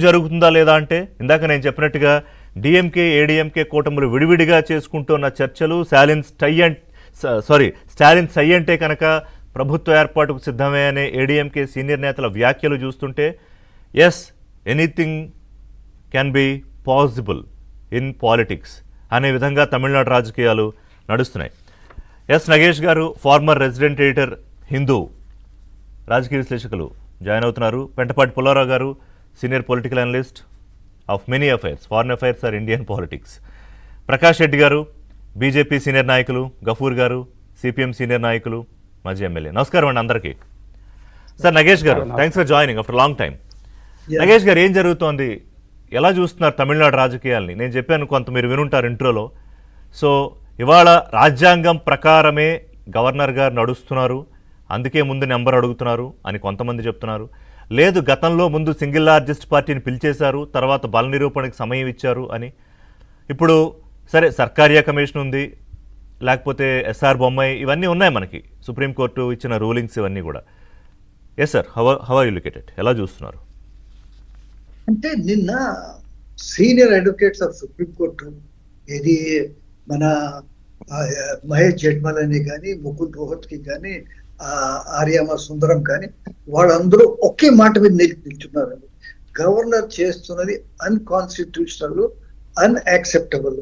జరుగుతుందా లేదా అంటే ఇందాక నేను చెప్పినట్టుగా డిఎంకే ఏడీఎంకే కూటములు విడివిడిగా చేసుకుంటున్న చర్చలు స్టాలిన్ సై అంటే కనుక ప్రభుత్వ ఏర్పాటుకు సిద్ధమే అనే ఏడీఎంకే సీనియర్ నేతల వ్యాఖ్యలు చూస్తుంటే as anything can be possible in politics అనే విధంగా తమిళనాడు రాజకీయాలు నడుస్తున్నాయి. ఎస్ నగేష్ గారు ఫార్మర్ రెసిడెంట్ ఎడిటర్ హిందూ రాజకీయ విశ్లేషకులు జాయిన్ అవుతున్నారు. పెంటపాటి పుల్లారావు గారు senior political analyst of many affairs, foreign affairs or Indian politics. Prakash Reddy గారు బీజేపీ సీనియర్ నాయకులు, గఫూర్ గారు సిపిఎం సీనియర్ నాయకులు, మాజీ ఎమ్మెల్యే. నమస్కారం అండి అందరికీ. సార్ నగేష్ గారు, thanks for joining after long time. Nagesh గారు, ఏం జరుగుతోంది, ఎలా చూస్తున్నారు తమిళనాడు రాజకీయాల్ని? నేను చెప్పాను కొంత, మీరు వినుంటారు ఇంట్రోలో. సో ఇవాళ రాజ్యాంగం ప్రకారమే గవర్నర్ గారు నడుస్తున్నారు, అందుకే ముందు నెంబర్ అడుగుతున్నారు అని కొంతమంది చెప్తున్నారు. లేదు, గతంలో ముందు సింగిల్ లార్జెస్ట్ పార్టీని పిలిచేశారు, తర్వాత బల నిరూపణకి సమయం ఇచ్చారు అని. ఇప్పుడు సరే సర్కారియా కమిషన్ ఉంది, లేకపోతే ఎస్ఆర్ బొమ్మాయి, ఇవన్నీ ఉన్నాయి మనకి, సుప్రీంకోర్టు ఇచ్చిన రూలింగ్స్ ఇవన్నీ కూడా. Yes sir, how are you look at it? ఎలా చూస్తున్నారు? అంటే నిన్న సీనియర్ అడ్వకేట్స్ ఆఫ్ సుప్రీంకోర్టు, ఇది మన మహేష్ జెట్మలని కానీ, ముకుల్ రోహత్కి కానీ, ఆర్యామ సుందరం కానీ, వాళ్ళందరూ ఒకే మాట మీద నిల్చున్నారు. గవర్నర్ చేస్తున్నది అన్కాన్స్టిట్యూషనల్, అన్యాక్సెప్టబుల్.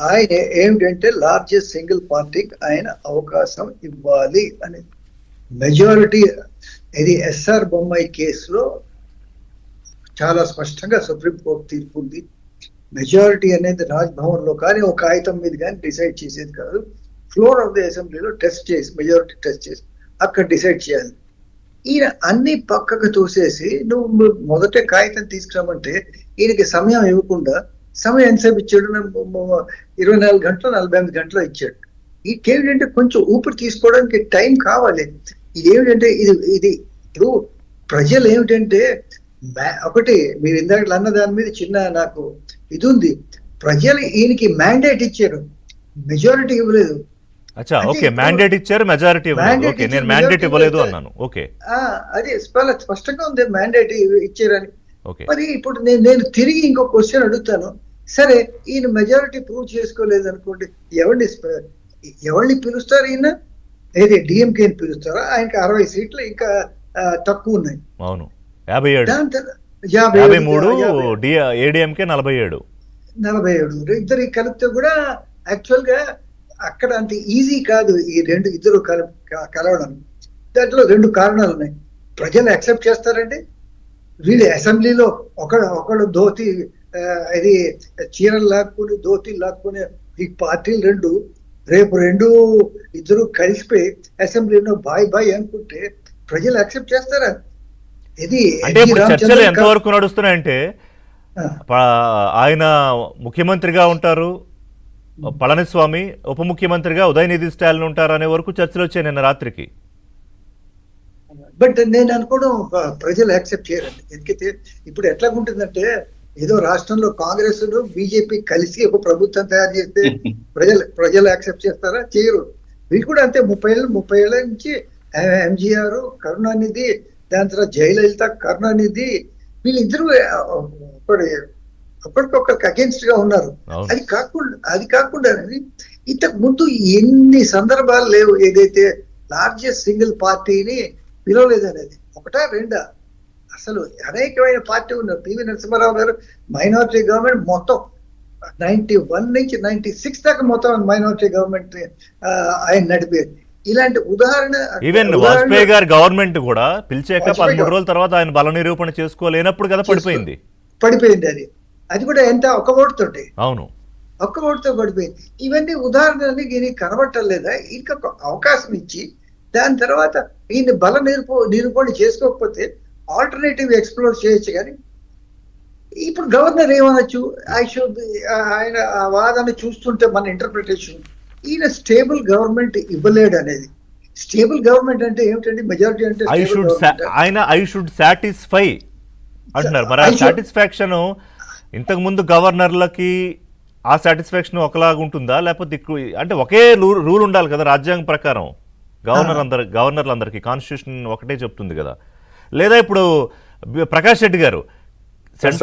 ఆయన ఏమిటంటే లార్జెస్ట్ సింగిల్ పార్టీకి ఆయన అవకాశం ఇవ్వాలి అనేది మెజారిటీ. ఇది ఎస్ఆర్ బొమ్మాయి కేసులో చాలా స్పష్టంగా సుప్రీంకోర్టు తీర్పు ఉంది. మెజారిటీ అనేది రాజ్భవన్ లో కానీ ఒక కాగితం మీద కానీ డిసైడ్ చేసేది కాదు. ఫ్లోర్ ఆఫ్ ది అసెంబ్లీలో టెస్ట్ చేసి, మెజారిటీ టెస్ట్ చేసి అక్కడ డిసైడ్ చేయాలి. ఈయన అన్ని పక్కకు తోసేసి నువ్వు మొదట కాగితం తీసుకురామంటే ఈయనకి సమయం ఇవ్వకుండా, సమయం ఎంతసేపు ఇచ్చాడు? 24 గంటలు 48 గంటలు ఇచ్చాడు. ఇంకేమిటంటే కొంచెం ఊపిరి తీసుకోవడానికి టైం కావాలి. ఇదేమిటంటే ఇది ఇప్పుడు ప్రజలు ఏమిటంటే, ఒకటి మీరు ఇందాక అన్న దాని మీద చిన్న నాకు ఇది ఉంది. ప్రజలు ఈయనకి మ్యాండేట్ ఇచ్చారు, మెజారిటీ ఇవ్వలేదు. మ్యాండేట్ ఇచ్చారు, మెజారిటీ ఇవ్వలేదు. నేను మ్యాండేట్ ఇవ్వలేదు అన్నాను. ఓకే, అది స్పష్టంగా ఉంది, మ్యాండేట్ ఇచ్చారని. మరి ఇప్పుడు నేను తిరిగి ఇంకో క్వశ్చన్ అడుగుతాను. సరే, ఈయన మెజారిటీ ప్రూవ్ చేసుకోలేదు అనుకోండి, ఎవరిని పిలుస్తారు? ఈయన ఏది డిఎంకేని పిలుస్తారా? ఆయనకి 60 సీట్లు ఇంకా తక్కువ ఉన్నాయి. అవును, 53, ఏడీఎంకే 47. ఇద్దరు కలిపితే కూడా యాక్చువల్ గా అక్కడ అంత ఈజీ కాదు ఈ ఇద్దరు కలవడం. దాంట్లో 2 కారణాలు ఉన్నాయి. ప్రజలు యాక్సెప్ట్ చేస్తారండి. వీళ్ళు అసెంబ్లీలో ఒకడు ధోతి, ఇది చీరలు లాక్కుని, ధోతీలు లాక్కుని, ఈ పార్టీలు రేపు ఇద్దరు కలిసిపోయి అసెంబ్లీలో బాయ్ అనుకుంటే ప్రజలు యాక్సెప్ట్ చేస్తారా? ఇది చర్చలు ఎంతవరకు నడుస్తున్నాయంటే, ఆయన ముఖ్యమంత్రిగా ఉంటారు, పళనిస్వామి ఉప ముఖ్యమంత్రిగా ఉదయనిధి స్టాలిన్ ఉంటారు అనే వరకు చర్చలు వచ్చాయి నిన్న రాత్రికి. బట్ నేను అనుకోవడం ప్రజలు యాక్సెప్ట్ చేయరండి. ఎందుకైతే ఇప్పుడు ఎట్లా ఉంటుందంటే, ఏదో రాష్ట్రంలో కాంగ్రెస్ బీజేపీ కలిసి ఒక ప్రభుత్వం తయారు చేస్తే ప్రజలు యాక్సెప్ట్ చేస్తారా? చేయరు. వీళ్ళు కూడా అంతే. 30 ఏళ్ళ నుంచి ఎంజీఆర్, కరుణానిధి, దాని తర్వాత జయలలిత, కరుణానిధి, వీళ్ళిద్దరూ ఒకరికొకరికి అగేన్స్ట్ గా ఉన్నారు. అది కాకుండా ఇంతకు ముందు ఎన్ని సందర్భాలు లేవు ఏదైతే లార్జెస్ట్ సింగిల్ పార్టీని పిలవలేదనేది. 1, 2 అసలు అనేకమైన పార్టీ ఉన్నారు. పివి నరసింహారావు గారు మైనారిటీ గవర్నమెంట్ మొత్తం 91 నుంచి 96 దాకా మొత్తం మైనారిటీ గవర్నమెంట్ ఆయన నడిపారు. ఇలాంటి ఉదాహరణ ఈవెన్ వాజ్పేయి గారి గవర్నమెంట్ కూడా పిలిచాక 13 రోజుల తర్వాత ఆయన బల నిరూపణ చేసుకోలేనప్పుడు కదా పడిపోయింది. అది కూడా ఎంత ఒక్క ఓటుతోటి. అవును, ఒక్క ఓటుతో పడిపోయింది. ఇవన్నీ ఉదాహరణని ఈయన కనబట్టలేదా? ఇంకా అవకాశం ఇచ్చి దాని తర్వాత ఈయన బల నిరూపణ చేసుకోకపోతే ఆల్టర్నేటివ్ ఎక్స్ప్లోర్ చేయొచ్చు. కానీ ఇప్పుడు గవర్నర్ ఏమనొచ్చు? ఆయన వాదన చూస్తుంటే మన ఇంటర్ప్రిటేషన్, ఈయన స్టేబుల్ గవర్నమెంట్ ఇవ్వలేడు అనేది. స్టేబుల్ గవర్నమెంట్ అంటే ఏమిటండి? మెజారిటీ అంటే ఐ షుడ్ సాటిస్ఫై అంటున్నారు. మరి ఆ సాటిస్ఫాక్షన్ ఇంతకు ముందు గవర్నర్లకి ఆ సాటిస్ఫాక్షన్ ఒకలాగా ఉంటుందా, లేకపోతే అంటే ఒకే రూల్ ఉండాలి కదా రాజ్యాంగం ప్రకారం? గవర్నర్లందరికీ కాన్స్టిట్యూషన్ ఒకటే చెప్తుంది కదా. లేదా ఇప్పుడు ప్రకాష్ రెడ్డి గారు సెంట్రల్